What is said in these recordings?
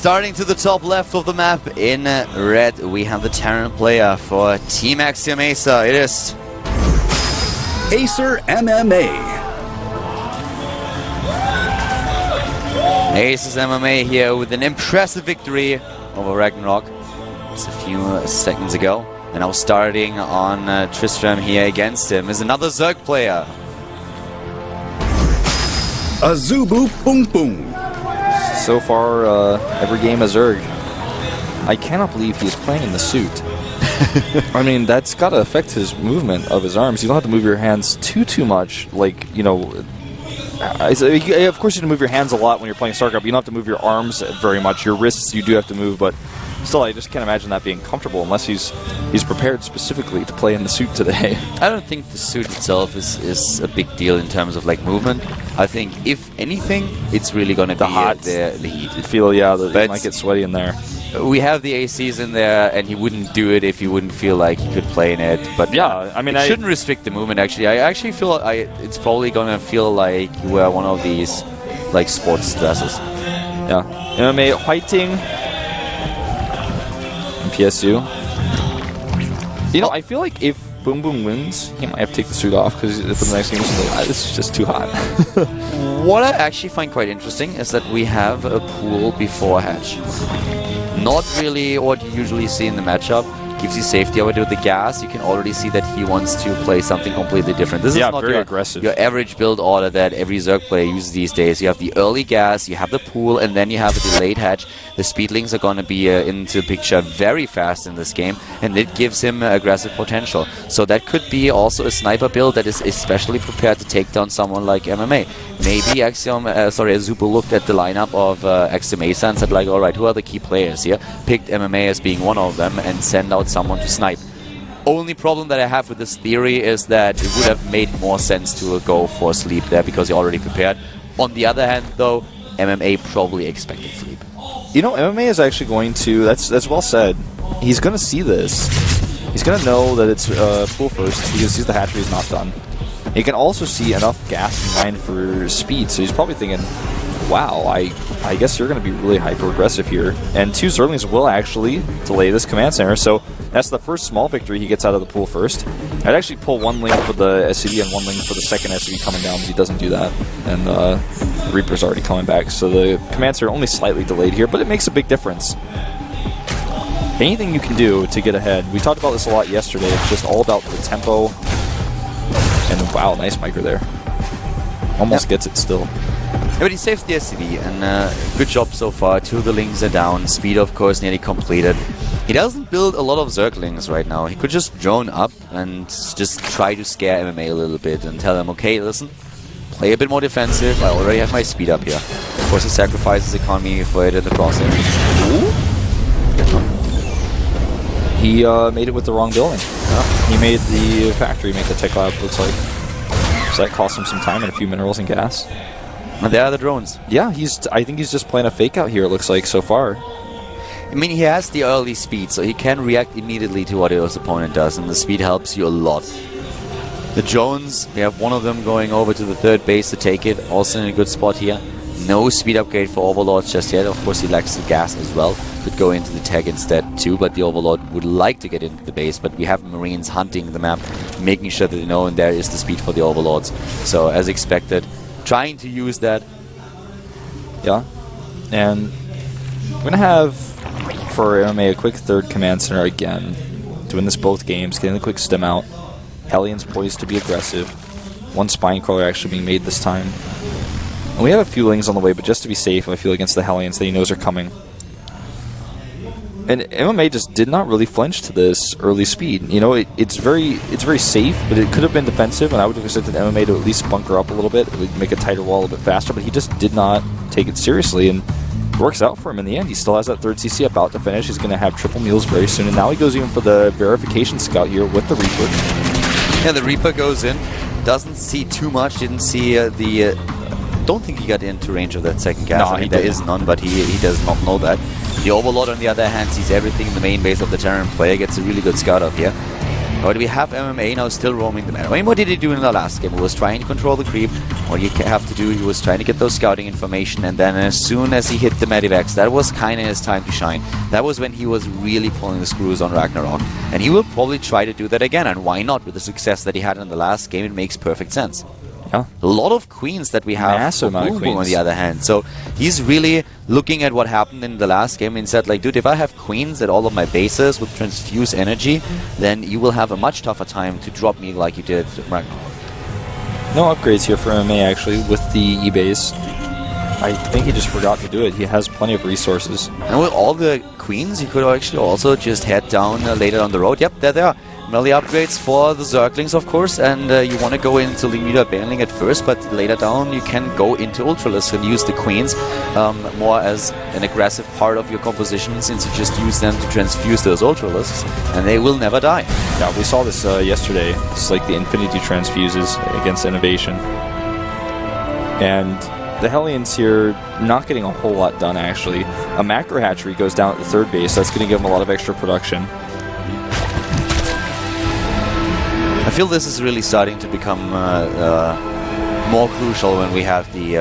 Starting to the top left of the map in red, we have the Terran player for Team Axiom-Acer. It is Acer MMA. Acer's MMA here with an impressive victory over Ragnarok just a few seconds ago. And now starting on Tristram here against him is another Zerg player. AZUBU Boom Boom. So far, every game is Zerg. I cannot believe he's playing in the suit. I mean, that's got to affect his movement of his arms. You don't have to move your hands too much. Like, you know, of course you have to move your hands a lot when you're playing StarCraft. But you don't have to move your arms very much. Your wrists you do have to move, but still, I just can't imagine that being comfortable unless he's prepared specifically to play in the suit today. I don't think the suit itself is a big deal in terms of like movement. I think if anything, it's really going to be the heat. You feel, yeah, it might get sweaty in there. We have the ACs in there, and he wouldn't do it if he wouldn't feel like he could play in it. But yeah, I mean, it shouldn't restrict the movement. Actually, I actually feel it's probably going to feel like you wear one of these like sports dresses. Yeah, MMA fighting. PSU. You know, I feel like if Boom Boom wins, he might have to take the suit off because for the next game, it's just too hot. What I actually find quite interesting is that we have a pool before hatch. Not really what you usually see in the matchup. Gives you safety over with the gas. You can already see that he wants to play something completely different. This is not very aggressive. Your average build order that every Zerg player uses these days. You have the early gas, you have the pool, and then you have a delayed hatch. The speedlings are going to be into the picture very fast in this game, and it gives him aggressive potential. So that could be also a sniper build that is especially prepared to take down someone like MMA. Maybe AZUBU looked at the lineup of Axiom-Acer and said like, alright, who are the key players here? Picked MMA as being one of them and send out someone to snipe. Only problem that I have with this theory is that it would have made more sense to go for sleep there because you're already prepared. On the other hand, though, MMA probably expected sleep. You know, MMA is actually going to, that's well said, he's going to see this. He's going to know that it's pool first because he sees the hatchery is not done. He can also see enough gas in mind for speed, so he's probably thinking, wow, I guess you're going to be really hyper-aggressive here. And two Zerglings will actually delay this command center, so that's the first small victory he gets out of the pool first. I'd actually pull one link for the SCD and one link for the second SCD coming down, but he doesn't do that. And Reaper's already coming back, so the command center only slightly delayed here, but it makes a big difference. Anything you can do to get ahead. We talked about this a lot yesterday. It's just all about the tempo. And wow, nice micro there. Almost gets it still. Yeah, but he saves the SCD, and good job so far. Two of the links are down. Speed, of course, nearly completed. He doesn't build a lot of Zerglings right now. He could just drone up and just try to scare MMA a little bit and tell them, okay, listen, play a bit more defensive. I already have my speed up here. Of course, he sacrifices economy for it in the crosshair. He made it with the wrong building. He made the factory make the tech lab, looks like. So that cost him some time and a few minerals and gas. And there are the drones. Yeah, I think he's just playing a fake out here, it looks like, so far. I mean, he has the early speed, so he can react immediately to what his opponent does, and the speed helps you a lot. The drones, we have one of them going over to the third base to take it, also in a good spot here. No speed upgrade for Overlords just yet. Of course, he lacks the gas as well. Could go into the tag instead too, but the Overlord would like to get into the base. But we have Marines hunting the map, making sure that they know, and there is the speed for the Overlords. So, as expected, trying to use that. Yeah. And we're going to have, for MMA, a quick third command center again. Doing this both games, getting the quick stem out. Hellions poised to be aggressive. One spine crawler actually being made this time. And we have a few lings on the way, but just to be safe, I feel, against the Hellions that he knows are coming. And MMA just did not really flinch to this early speed. You know, it's very safe, but it could have been defensive, and I would have expected MMA to at least bunker up a little bit. It would make a tighter wall a bit faster, but he just did not take it seriously, and it works out for him in the end. He still has that third CC about to finish. He's going to have triple meals very soon, and now he goes even for the verification scout here with the Reaper. Yeah, the Reaper goes in, doesn't see too much, didn't see don't think he got into range of that second gas. No, I mean, there is none, but he does not know that. The Overlord, on the other hand, sees everything in the main base of the Terran player, gets a really good scout up here. But we have MMA now still roaming the map. I mean, what did he do in the last game? He was trying to control the creep. What you have to do, he was trying to get those scouting information, and then as soon as he hit the Medivacs, that was kind of his time to shine. That was when he was really pulling the screws on Ragnarok. And he will probably try to do that again, and why not? With the success that he had in the last game, it makes perfect sense. Yeah. A lot of queens that we have. Massive amount of queens. On the other hand. So he's really looking at what happened in the last game and said, like, dude, if I have queens at all of my bases with transfuse energy, then you will have a much tougher time to drop me like you did Ragnarok. No upgrades here for MMA, actually, with the E-base. I think he just forgot to do it. He has plenty of resources. And with all the queens, you could actually also just head down later on the road. Yep, there they are. Melee upgrades for the Zerglings, of course, and you want to go into Limita Baneling at first, but later down you can go into Ultralisk and use the Queens more as an aggressive part of your composition, since you just use them to transfuse those Ultralisks, and they will never die. Yeah, we saw this yesterday. It's like the Infinity Transfuses against Innovation. And the Hellions here not getting a whole lot done, actually. A Macro Hatchery goes down at the third base. That's going to give them a lot of extra production. I feel this is really starting to become more crucial when we have the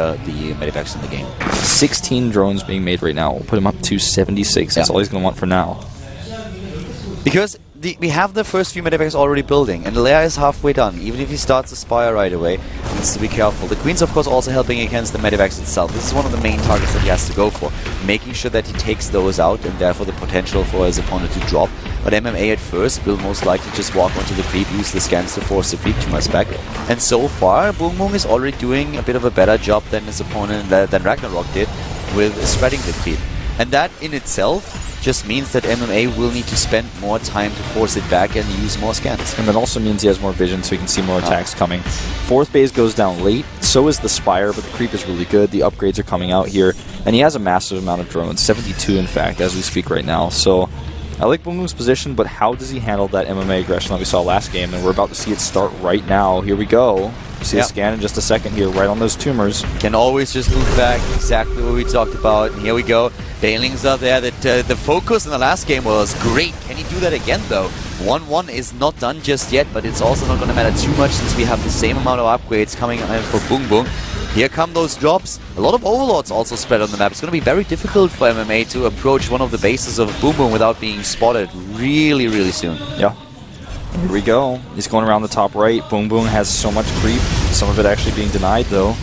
Medivacs in the game. 16 drones being made right now. We'll put him up to 76. That's all he's going to want for now. Because we have the first few Medivacs already building, and the layer is halfway done. Even if he starts the Spire right away, he needs to be careful. The Queen's, of course, also helping against the Medivacs itself. This is one of the main targets that he has to go for, making sure that he takes those out, and therefore the potential for his opponent to drop. But MMA at first will most likely just walk onto the creep, use the scans to force the creep to my spec. And so far, Boom Boom is already doing a bit of a better job than his opponent, than Ragnarok did, with spreading the creep. And that in itself just means that MMA will need to spend more time to force it back and use more scans. And that also means he has more vision, so he can see more attacks coming. Fourth base goes down late, so is the Spire, but the creep is really good. The upgrades are coming out here, and he has a massive amount of drones, 72 in fact, as we speak right now. So I like Boom Boom's position, but how does he handle that MMA aggression that we saw last game? And we're about to see it start right now. Here we go. See a scan in just a second here, right on those tumors. Can always just move back, exactly what we talked about. And here we go. Banelings are there. That the focus in the last game was great. Can he do that again, though? 1-1 is not done just yet, but it's also not going to matter too much since we have the same amount of upgrades coming in for Boom Boom. Here come those drops. A lot of Overlords also spread on the map. It's going to be very difficult for MMA to approach one of the bases of Boom Boom without being spotted really, really soon. Yeah. Here we go. He's going around the top right. Boom Boom has so much creep. Some of it actually being denied, though.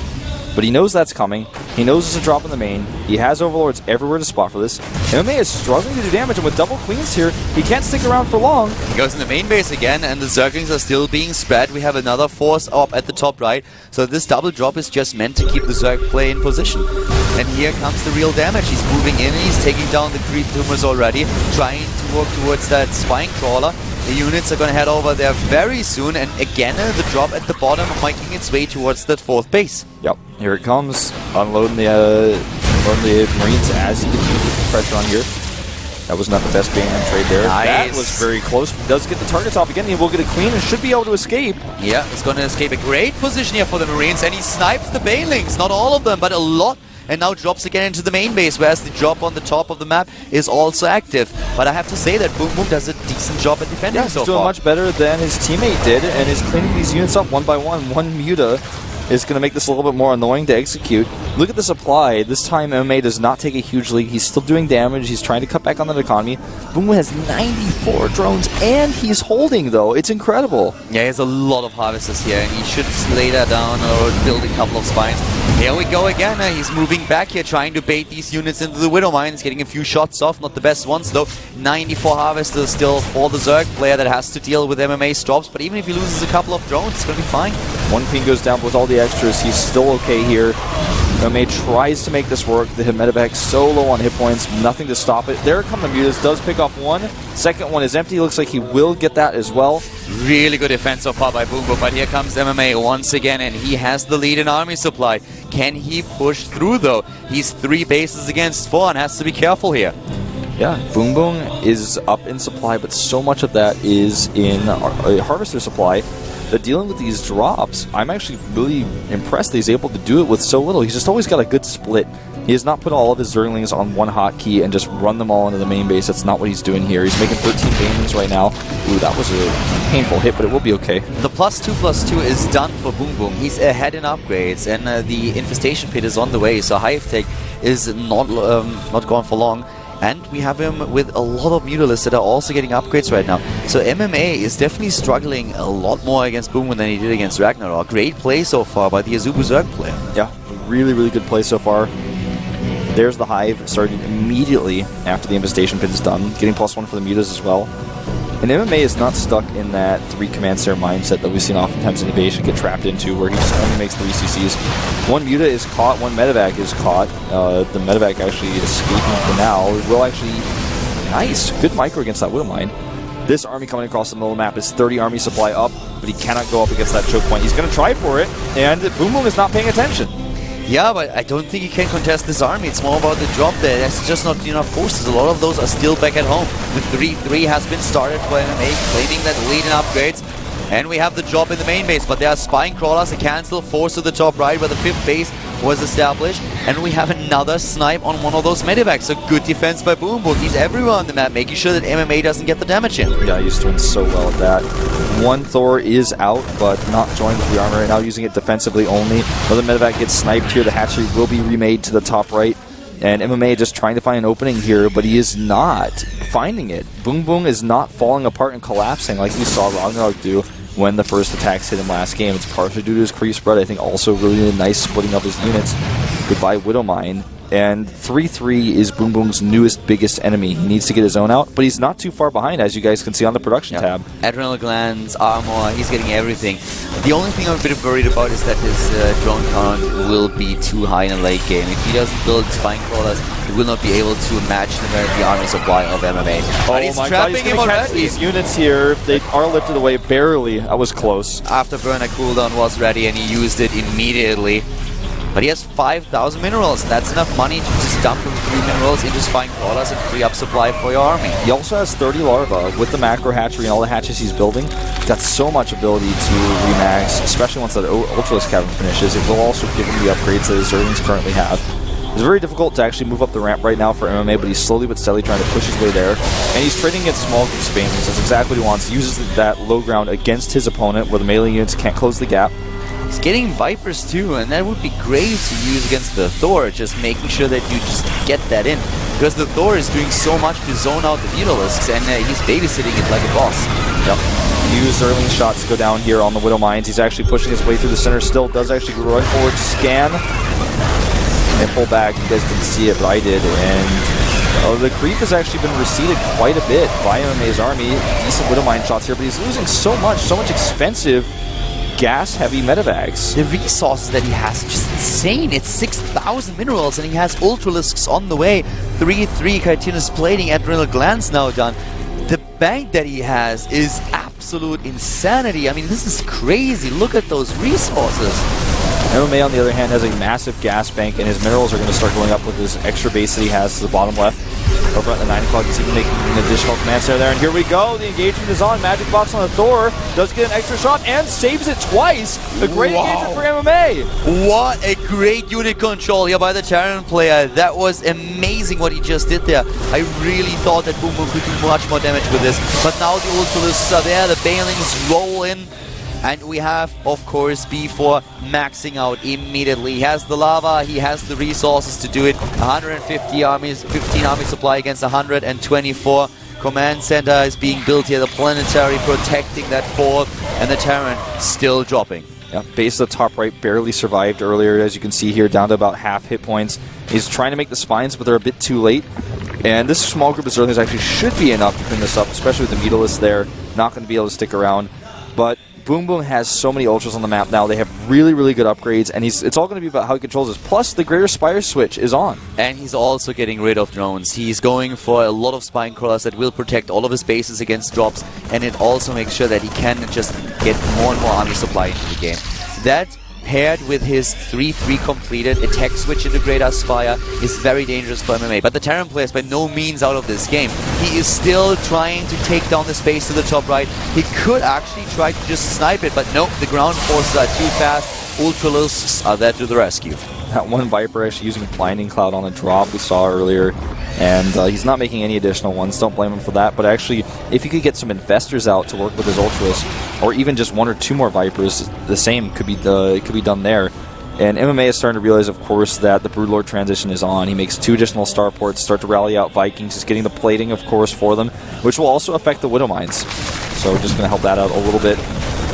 But he knows that's coming. He knows there's a drop in the main. He has Overlords everywhere to spot for this. MMA is struggling to do damage, and with double Queens here, he can't stick around for long. He goes in the main base again, and the Zerglings are still being spread. We have another force up at the top right. So this double drop is just meant to keep the Zerg play in position. And here comes the real damage. He's moving in, he's taking down the creep tumors already, trying to work towards that Spine Crawler. The units are going to head over there very soon, and again the drop at the bottom making its way towards that fourth base. Yep, here it comes. Unloading the Marines as he continues the pressure on here. That was not the best Bane trade there. Nice. That was very close. He does get the targets off again. He will get a Queen and should be able to escape. Yeah, he's going to escape. A great position here for the Marines, and he snipes the Banelings. Not all of them, but a lot. And now drops again into the main base, whereas the drop on the top of the map is also active. But I have to say that Boom Boom does a decent job at defending so far. He's doing much better than his teammate did, and is cleaning these units up one by one. One Muta is going to make this a little bit more annoying to execute. Look at the supply. This time MMA does not take a huge lead. He's still doing damage. He's trying to cut back on that economy. Boom Boom has 94 drones, and he's holding, though. It's incredible. Yeah, he has a lot of harvesters here, and he should lay that down or build a couple of spines. Here we go again. He's moving back here, trying to bait these units into the Widow Mines, getting a few shots off. Not the best ones, though. 94 harvesters still for the Zerg player that has to deal with MMA's drops, but even if he loses a couple of drones, it's going to be fine. One Queen goes down with all the extras. He's still okay here. MMA tries to make this work. The Medivac so low on hit points, nothing to stop it. There come the Mutas, does pick off one. Second one is empty. Looks like he will get that as well. Really good defense so far by Boom Boom, but here comes MMA once again, and he has the lead in army supply. Can he push through, though? He's 3 bases against 4 and has to be careful here. Yeah, Boom Boom is up in supply, but so much of that is in Harvester supply. that dealing with these drops, I'm actually really impressed that he's able to do it with so little. He's just always got a good split. He has not put all of his Zerglings on one hotkey and just run them all into the main base. That's not what he's doing here. He's making 13 banelings right now. Ooh, that was a painful hit, but it will be okay. The +2/+2 is done for Boom Boom. He's ahead in upgrades, and the Infestation Pit is on the way, so Hive Tech is not gone for long. And we have him with a lot of Mutalisks that are also getting upgrades right now. So MMA is definitely struggling a lot more against Boom Boom than he did against Ragnarok. Great play so far by the AZUBU Zerg player. Yeah, really, really good play so far. There's the Hive starting immediately after the Infestation Pit is done, getting +1 for the Mutas as well. And MMA is not stuck in that 3 command center mindset that we've seen oftentimes in Evasion get trapped into, where he just only makes 3 CCs. One Muta is caught, one Medevac is caught. The Medevac actually escaping for now. Will actually... Nice! Good micro against that Widowmine. This army coming across the middle of the map is 30 army supply up, but he cannot go up against that choke point. He's going to try for it, and Boom Boom is not paying attention. Yeah, but I don't think he can contest this army. It's more about the drop there. There's just not enough forces. A lot of those are still back at home. The 3-3 has been started for MMA, claiming that lead in upgrades. And we have the drop in the main base, but there are spine crawlers, a cancel, force to the top right where the 5th base was established. And we have another snipe on one of those Medivacs. So good defense by Boom Boom. He's everywhere on the map, making sure that MMA doesn't get the damage in. Yeah, he's doing so well at that. One Thor is out, but not joined with the armor right now, using it defensively only. Another Medivac gets sniped here. The hatchery will be remade to the top right. And MMA just trying to find an opening here, but he is not finding it. Boom Boom is not falling apart and collapsing like we saw Ragnarok do when the first attacks hit him last game. It's partially due to his creep spread. I think also really nice splitting up his units. Goodbye Widowmine. And 3-3 is Boom Boom's newest, biggest enemy. He needs to get his own out, but he's not too far behind, as you guys can see on the production tab. Adrenal glands, armor, he's getting everything. The only thing I'm a bit worried about is that his drone count will be too high in a late game. If he doesn't build spine crawlers, he will not be able to match the army supply of MMA. But he's trapping him already. These units here, they are lifted away barely. That was close. After Burner cooldown was ready and he used it immediately. But he has 5,000 minerals. That's enough money to just dump him 3 minerals into spine crawlers and free up supply for your army. He also has 30 larvae. With the macro hatchery and all the hatches he's building, he's got so much ability to remax, especially once that Ultralisk Cavern finishes. It will also give him the upgrades that his Zerglings currently have. It's very difficult to actually move up the ramp right now for MMA, but he's slowly but steadily trying to push his way there. And he's trading against small group Banelings. That's exactly what he wants. He uses that low ground against his opponent where the melee units can't close the gap. He's getting Vipers too, and that would be great to use against the Thor, just making sure that you just get that in. Because the Thor is doing so much to zone out the Mutalisks, and he's babysitting it like a boss. Yep. Use Zerling shots to go down here on the Widow Mines. He's actually pushing his way through the center still. Does actually run forward, scan, and pull back. You guys didn't see it, but I did. And the creep has actually been receded quite a bit by MMA's army. Decent Widow Mine shots here, but he's losing so much expensive gas-heavy medevacs. The resources that he has are just insane. It's 6,000 minerals, and he has Ultralisks on the way. 3-3 chitinous plating, adrenal glands now done. The bank that he has is absolute insanity. I mean, this is crazy. Look at those resources. MMA, on the other hand, has a massive gas bank, and his minerals are going to start going up with this extra base that he has to the bottom left. Over at the 9 o'clock, he's even making an additional command center there. And here we go. The engagement is on. Magic Box on the Thor. Does get an extra shot and saves it twice. A great engagement for MMA. What a great unit control here by the Terran player. That was amazing what he just did there. I really thought that Boom Boom could do much more damage with this. But now the Ultralisks are there. The Banelings roll in. And we have, of course, B4 maxing out immediately. He has the lava, he has the resources to do it. 150 armies, 15 army supply against 124. Command center is being built here. The planetary protecting that fort, and the Terran still dropping. Yeah, base of the top right barely survived earlier, as you can see here, down to about half hit points. He's trying to make the spines, but they're a bit too late. And this small group of Zerglings actually should be enough to clean this up, especially with the Mutalisks there. Not going to be able to stick around. But Boom Boom has so many ultras on the map now. They have really, really good upgrades, and it's all going to be about how he controls this. Plus, the Greater Spire switch is on. And he's also getting rid of drones. He's going for a lot of spine crawlers that will protect all of his bases against drops, and it also makes sure that he can just get more and more army supply into the game. That paired with his 3-3 completed attack switch into Great Aspire, is very dangerous for MMA. But the Terran player is by no means out of this game. He is still trying to take down the space to the top right. He could actually try to just snipe it, but nope, the ground forces are too fast. Ultralisks are there to the rescue. That one Viper actually using Blinding Cloud on a drop we saw earlier, and he's not making any additional ones. Don't blame him for that, but actually, if you could get some investors out to work with his Ultras, or even just 1 or 2 more Vipers, the same could be done there. And MMA is starting to realize, of course, that the Broodlord transition is on. He makes 2 additional starports, start to rally out Vikings. He's getting the plating, of course, for them, which will also affect the Widow Mines. So just going to help that out a little bit.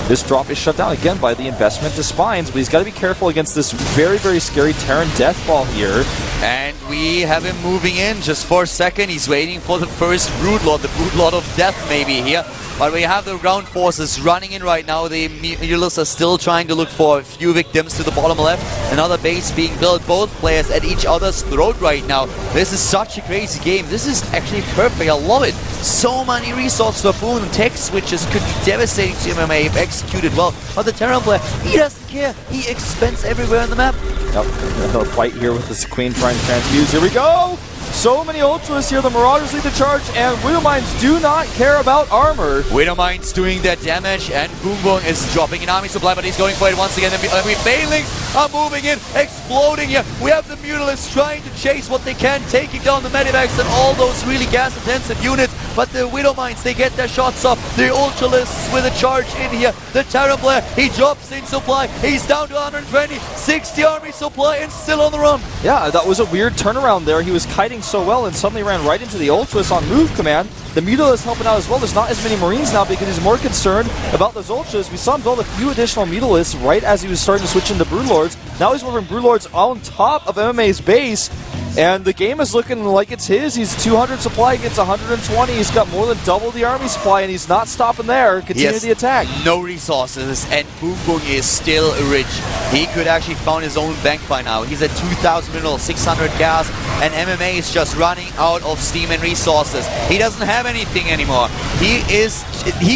This drop is shut down again by the investment to Spines, but he's got to be careful against this very, very scary Terran Deathball here. And we have him moving in just for a second. He's waiting for the first Broodlord, the Broodlord of Death maybe here. But we have the ground forces running in right now. The Mutalists are still trying to look for a few victims to the bottom left. Another base being built, both players at each other's throat right now. This is such a crazy game. This is actually perfect. I love it. So many resources for Boon. Tech switches could be devastating to MMA if executed well. But the Terran player, he doesn't care. He expends everywhere on the map. Yep, a fight here with this Queen trying to transfuse. Here we go! So many Ultras here, the Marauders lead the charge, and Widow Mines do not care about armor. Widow Mines doing their damage, and Boom Boom is dropping an army supply, but he's going for it once again. And we Banelings are moving in, exploding here. We have the Mutalists trying to chase what they can, taking down the Medivacs and all those really gas-intensive units. But the Widow Mines, they get their shots off. The Ultralists with a charge in here. The Terran player, he drops in supply. He's down to 120, 60 army supply, and still on the run. Yeah, that was a weird turnaround there. He was kiting so well and suddenly ran right into the Ultras on move command. The Mutalists helping out as well. There's not as many Marines now because he's more concerned about those Ultras. We saw him build a few additional Mutalists right as he was starting to switch into Broodlords. Now he's moving Broodlords on top of MMA's base. And the game is looking like it's his. He's 200 supply against 120. He's got more than double the army supply, and he's not stopping there. Continue the attack. No resources, and Boom Boom is still rich. He could actually found his own bank by now. He's at 2,000 minerals, 600 gas, and MMA is just running out of steam and resources. He doesn't have anything anymore. He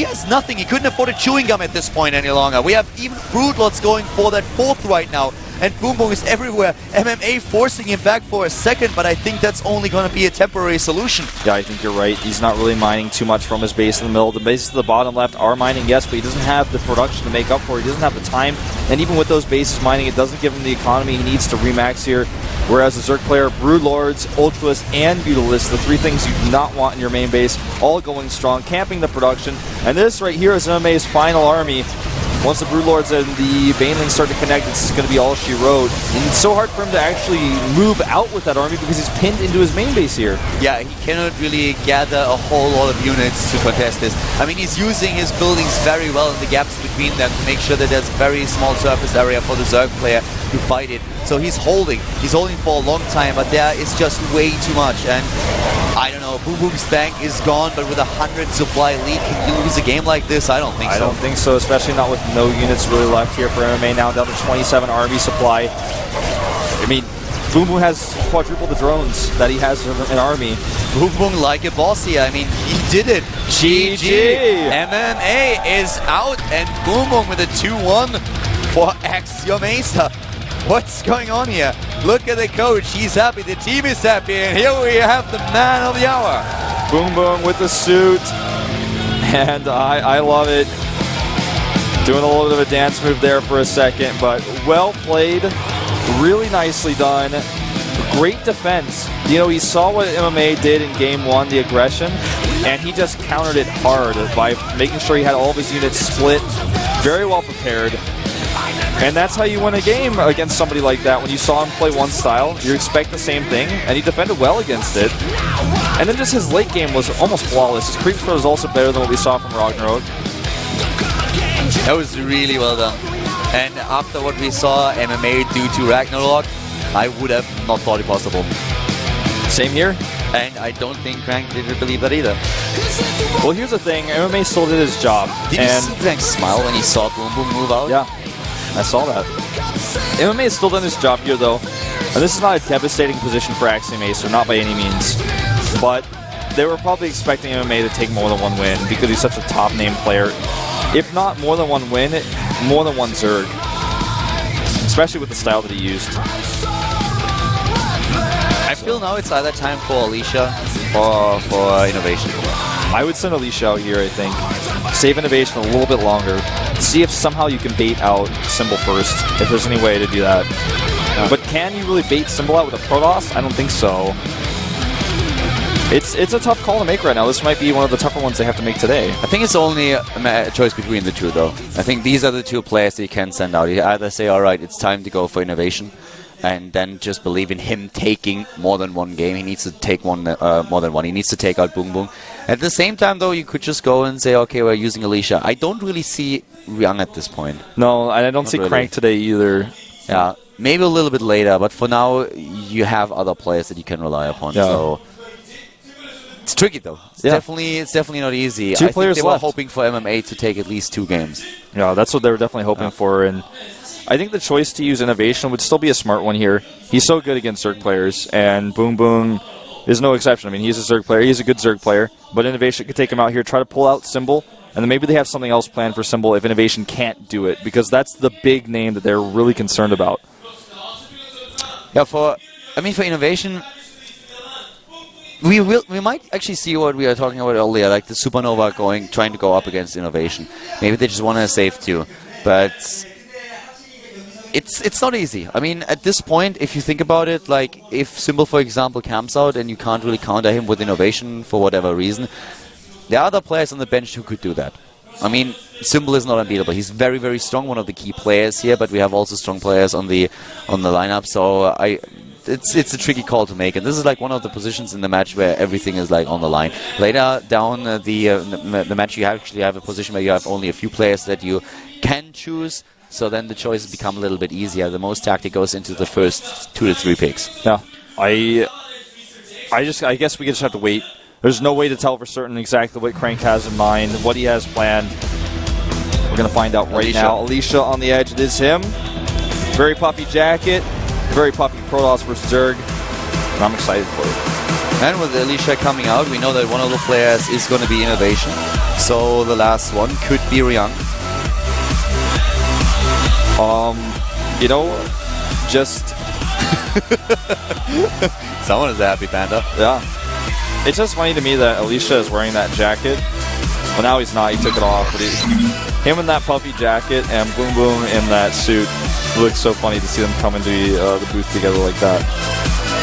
has nothing. He couldn't afford a chewing gum at this point any longer. We have even Broodlords going for that 4th right now. And Boom Boom is everywhere. MMA forcing him back for a second, but I think that's only going to be a temporary solution. Yeah, I think you're right. He's not really mining too much from his base in the middle. The bases to the bottom left are mining, yes, but he doesn't have the production to make up for it. He doesn't have the time. And even with those bases mining, it doesn't give him the economy he needs to remax here. Whereas the Zerg player, Broodlords, Ultras, and Mutalists, the 3 things you do not want in your main base, all going strong, camping the production. And this right here is MMA's final army. Once the Broodlords and the Banelings start to connect, it's going to be all she wrote. And it's so hard for him to actually move out with that army because he's pinned into his main base here. Yeah, he cannot really gather a whole lot of units to contest this. I mean, he's using his buildings very well in the gaps between them to make sure that there's a very small surface area for the Zerg player to fight it. So he's holding for a long time, but there is just way too much. And I don't know, Boom Boom's bank is gone, but with 100 supply lead, can you lose a game like this? I don't think so. I don't think so, especially not with no units really left here for MMA now, down to 27 army supply. I mean, Boom Boom has quadruple the drones that he has in an army. Boom Boom like a boss here. I mean, he did it. GG! MMA is out, and Boom Boom with a 2-1 for Axiom-Acer. What's going on here? Look at the coach. He's happy. The team is happy. And here we have the man of the hour. Boom Boom with the suit. And I love it. Doing a little bit of a dance move there for a second. But well played. Really nicely done. Great defense. You know, he saw what MMA did in game 1, the aggression. And he just countered it hard by making sure he had all of his units split. Very well prepared. And that's how you win a game against somebody like that. When you saw him play one style, you expect the same thing, and he defended well against it. And then just his late game was almost flawless. His creep throw was also better than what we saw from Ragnarok. That was really well done. And after what we saw MMA do to Ragnarok, I would have not thought it possible. Same here. And I don't think Crank didn't believe that either. Well, here's the thing. MMA still did his job. Did you see Crank smile when he saw Boom Boom move out? Yeah. I saw that. MMA has still done his job here, though. And this is not a devastating position for Axiom-Acer, not by any means. But they were probably expecting MMA to take more than 1 win because he's such a top-name player. If not more than 1 win, more than 1 Zerg. especially with the style that he used. I feel now it's either time for Alicia or for Innovation. I would send Alicia out here, I think. Save Innovation a little bit longer. See if somehow you can bait out Symbol first, if there's any way to do that. But can you really bait Symbol out with a Protoss? I don't think so. It's a tough call to make right now. This might be one of the tougher ones they have to make today. I think it's only a choice between the two, though. I think these are the two players that you can send out. You either say, all right, it's time to go for Innovation, and then just believe in him taking more than one game. He needs to take more than one. He needs to take out Boom Boom. At the same time, though, you could just go and say, okay, we're using Alicia. I don't really see Ryang at this point. No, I don't see really. Crank today either. Yeah, maybe a little bit later, but for now, you have other players that you can rely upon. Yeah. So it's tricky, though. It's definitely not easy. I think they were hoping for MMA to take at least 2 games. Yeah, that's what they were definitely hoping for, and I think the choice to use Innovation would still be a smart one here. He's so good against Zerg players, and Boom Boom is no exception. I mean, he's a Zerg player. He's a good Zerg player, but Innovation could take him out here, try to pull out Symbol, and then maybe they have something else planned for Symbol if Innovation can't do it, because that's the big name that they're really concerned about. Yeah, for Innovation, we might actually see what we were talking about earlier, like the Supernova trying to go up against Innovation. Maybe they just want to save 2, but it's not easy. I mean, at this point, if you think about it, like if Symbol, for example, camps out and you can't really counter him with Innovation for whatever reason, there are other players on the bench who could do that. I mean, Symbol is not unbeatable. He's very, very strong, one of the key players here, but we have also strong players on the lineup, so it's a tricky call to make, and this is like one of the positions in the match where everything is like on the line. Later down the match, you actually have a position where you have only a few players that you can choose, so then the choices become a little bit easier. The most tactic goes into the first 2 to 3 picks. Yeah, I guess we just have to wait. There's no way to tell for certain exactly what Crank has in mind, what he has planned. We're going to find out right now. Alicia on the edge, it is him. Very puffy jacket, very puffy Protoss versus Zerg, and I'm excited for it. And with Alicia coming out, we know that one of the players is going to be Innovation, so the last one could be Ryang. You know, just... Someone is a happy panda. Yeah. It's just funny to me that Alicia is wearing that jacket. Well, now he's not. He took it off. But him in that puffy jacket and Boom Boom in that suit. It looks so funny to see them come into the booth together like that.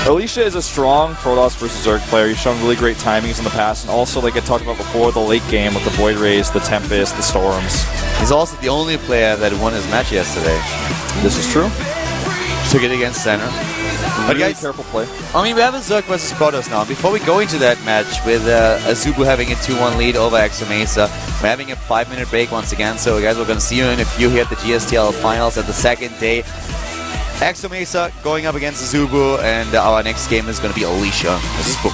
Alicia is a strong Protoss versus Zerg player. He's shown really great timings in the past. And also, like I talked about before, the late game with the Void Rays, the Tempest, the Storms. He's also the only player that won his match yesterday. This is true. Took it against Center. But guys, careful play. I mean, we have a Zerg versus Protoss now. Before we go into that match with AZUBU having a 2-1 lead over Axiom-Acer, we're having a 5-minute break once again. So, guys, we're going to see you in a few here at the GSTL finals at the second day. Axiom-Acer going up against AZUBU, and our next game is going to be Alicia versus Boom.